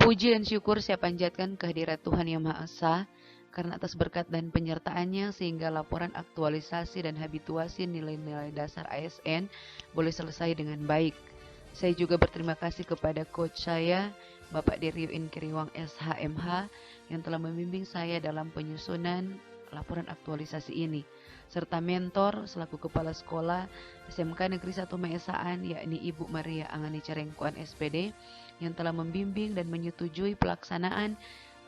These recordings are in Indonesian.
Puji dan syukur saya panjatkan kehadirat Tuhan Yang Maha Esa, karena atas berkat dan penyertaannya sehingga laporan aktualisasi dan habituasi nilai-nilai dasar ASN boleh selesai dengan baik. Saya juga berterima kasih kepada coach saya, Bapak Derio Inkiriwang SHMH, yang telah membimbing saya dalam penyusunan laporan aktualisasi ini, serta mentor selaku Kepala Sekolah SMK Negeri 1 Maesaan, yakni Ibu Maria Angani Carengkuan SPD, yang telah membimbing dan menyetujui pelaksanaan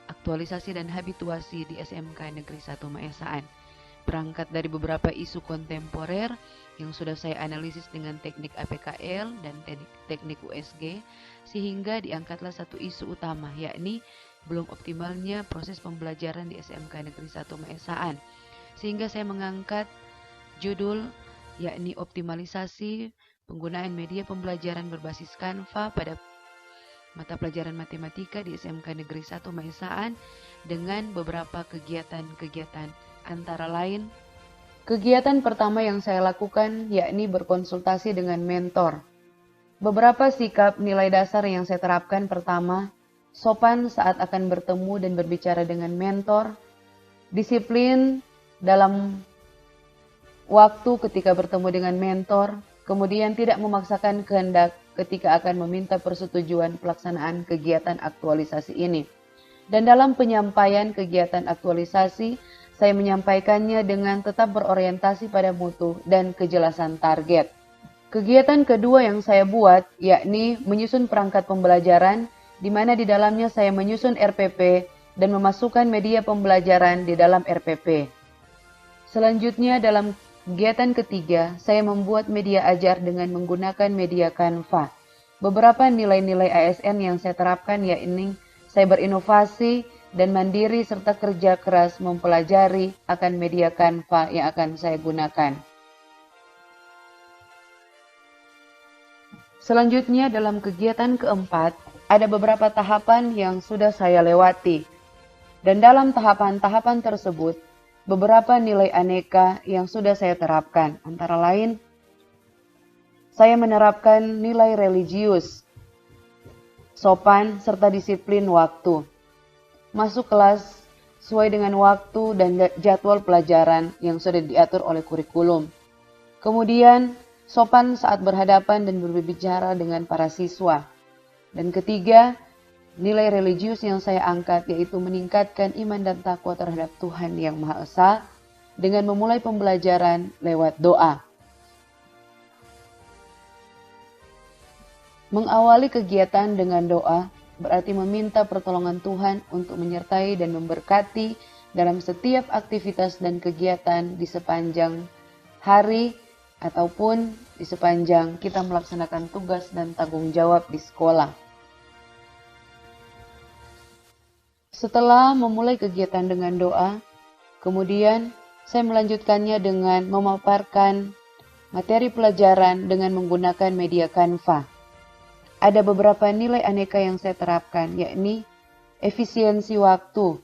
aktualisasi dan habituasi di SMK Negeri 1 Maesaan. Berangkat dari beberapa isu kontemporer yang sudah saya analisis dengan teknik APKL dan teknik USG, sehingga diangkatlah satu isu utama, yakni belum optimalnya proses pembelajaran di SMK Negeri 1 Maesaan. Sehingga saya mengangkat judul yakni optimalisasi penggunaan media pembelajaran berbasis Canva pada mata pelajaran matematika di SMK Negeri 1 Maesaan dengan beberapa kegiatan-kegiatan. Antara lain, kegiatan pertama yang saya lakukan yakni berkonsultasi dengan mentor. Beberapa sikap nilai dasar yang saya terapkan: pertama, sopan saat akan bertemu dan berbicara dengan mentor, disiplin dalam waktu ketika bertemu dengan mentor, kemudian tidak memaksakan kehendak ketika akan meminta persetujuan pelaksanaan kegiatan aktualisasi ini. Dan dalam penyampaian kegiatan aktualisasi, saya menyampaikannya dengan tetap berorientasi pada mutu dan kejelasan target. Kegiatan kedua yang saya buat yakni menyusun perangkat pembelajaran, di mana di dalamnya saya menyusun RPP dan memasukkan media pembelajaran di dalam RPP. Selanjutnya dalam kegiatan ketiga, saya membuat media ajar dengan menggunakan media Canva. Beberapa nilai-nilai ASN yang saya terapkan yakni saya berinovasi dan mandiri serta kerja keras mempelajari akan media Canva yang akan saya gunakan. Selanjutnya dalam kegiatan keempat, ada beberapa tahapan yang sudah saya lewati. Dan dalam tahapan-tahapan tersebut, beberapa nilai aneka yang sudah saya terapkan. Antara lain, saya menerapkan nilai religius, sopan, serta disiplin waktu. Masuk kelas sesuai dengan waktu dan jadwal pelajaran yang sudah diatur oleh kurikulum. Kemudian, sopan saat berhadapan dan berbicara dengan para siswa. Dan ketiga, nilai religius yang saya angkat yaitu meningkatkan iman dan takwa terhadap Tuhan Yang Maha Esa dengan memulai pembelajaran lewat doa. Mengawali kegiatan dengan doa berarti meminta pertolongan Tuhan untuk menyertai dan memberkati dalam setiap aktivitas dan kegiatan di sepanjang hari ataupun di sepanjang kita melaksanakan tugas dan tanggung jawab di sekolah. Setelah memulai kegiatan dengan doa, kemudian saya melanjutkannya dengan memaparkan materi pelajaran dengan menggunakan media Canva. Ada beberapa nilai aneka yang saya terapkan, yakni efisiensi waktu.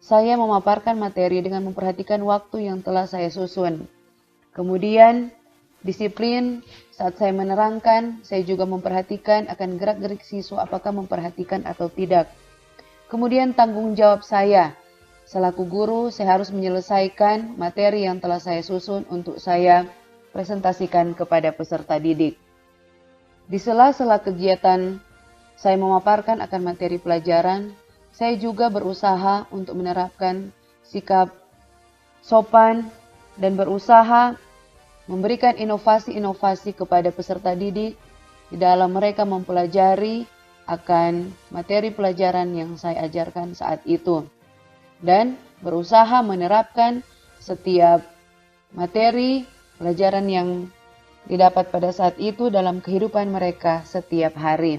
Saya memaparkan materi dengan memperhatikan waktu yang telah saya susun. Kemudian, disiplin saat saya menerangkan, saya juga memperhatikan akan gerak-gerik siswa apakah memperhatikan atau tidak. Kemudian tanggung jawab saya, selaku guru saya harus menyelesaikan materi yang telah saya susun untuk saya presentasikan kepada peserta didik. Di sela-sela kegiatan saya memaparkan akan materi pelajaran, saya juga berusaha untuk menerapkan sikap sopan dan berusaha memberikan inovasi-inovasi kepada peserta didik di dalam mereka mempelajari akan materi pelajaran yang saya ajarkan saat itu, dan berusaha menerapkan setiap materi pelajaran yang didapat pada saat itu dalam kehidupan mereka setiap hari.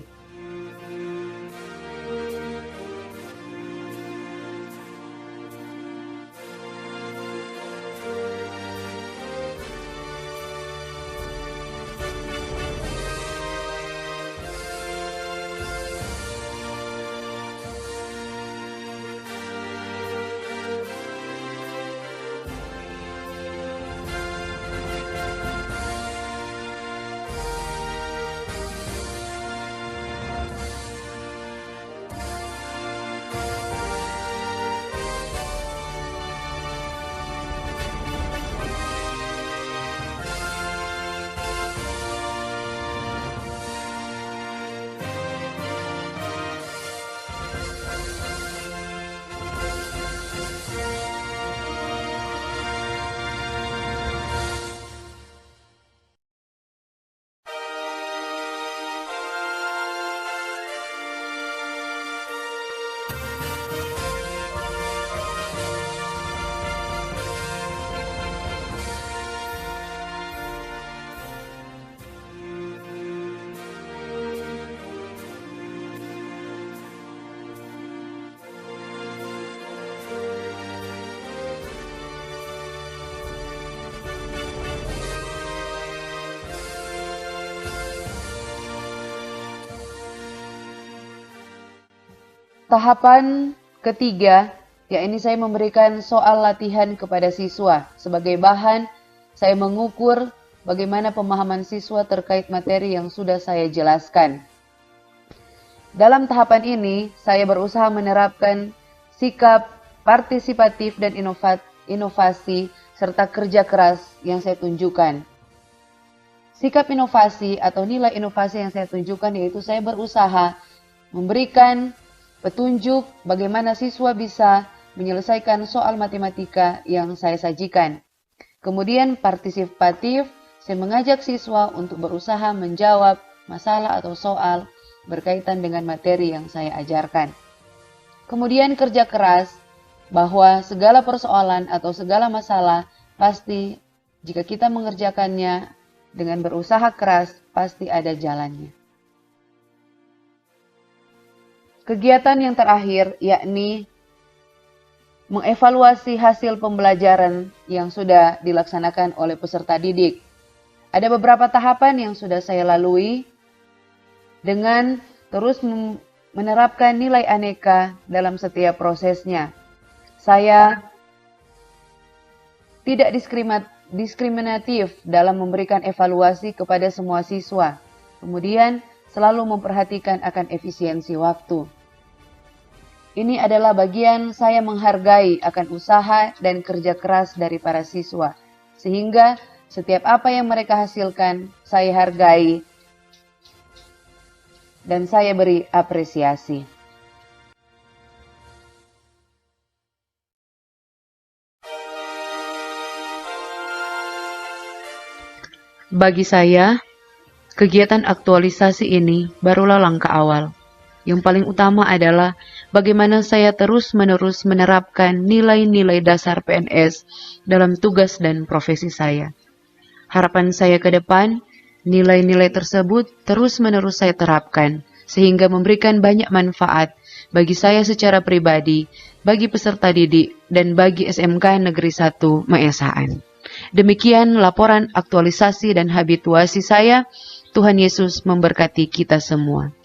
tahapan ketiga, yakni saya memberikan soal latihan kepada siswa. Sebagai bahan, saya mengukur bagaimana pemahaman siswa terkait materi yang sudah saya jelaskan. Dalam tahapan ini, saya berusaha menerapkan sikap partisipatif dan inovasi serta kerja keras yang saya tunjukkan. Sikap inovasi atau nilai inovasi yang saya tunjukkan yaitu saya berusaha memberikan petunjuk bagaimana siswa bisa menyelesaikan soal matematika yang saya sajikan. Kemudian partisipatif, saya mengajak siswa untuk berusaha menjawab masalah atau soal berkaitan dengan materi yang saya ajarkan. Kemudian kerja keras, bahwa segala persoalan atau segala masalah pasti jika kita mengerjakannya dengan berusaha keras, pasti ada jalannya. Kegiatan yang terakhir yakni mengevaluasi hasil pembelajaran yang sudah dilaksanakan oleh peserta didik. Ada beberapa tahapan yang sudah saya lalui dengan terus menerapkan nilai aneka dalam setiap prosesnya. Saya tidak diskriminatif dalam memberikan evaluasi kepada semua siswa. Kemudian selalu memperhatikan akan efisiensi waktu. Ini adalah bagian saya menghargai akan usaha dan kerja keras dari para siswa. Sehingga setiap apa yang mereka hasilkan, saya hargai dan saya beri apresiasi. Bagi saya, kegiatan aktualisasi ini barulah langkah awal. Yang paling utama adalah bagaimana saya terus-menerus menerapkan nilai-nilai dasar PNS dalam tugas dan profesi saya. Harapan saya ke depan, nilai-nilai tersebut terus-menerus saya terapkan, sehingga memberikan banyak manfaat bagi saya secara pribadi, bagi peserta didik, dan bagi SMK Negeri 1 Maesaan. Demikian laporan aktualisasi dan habituasi saya. Tuhan Yesus memberkati kita semua.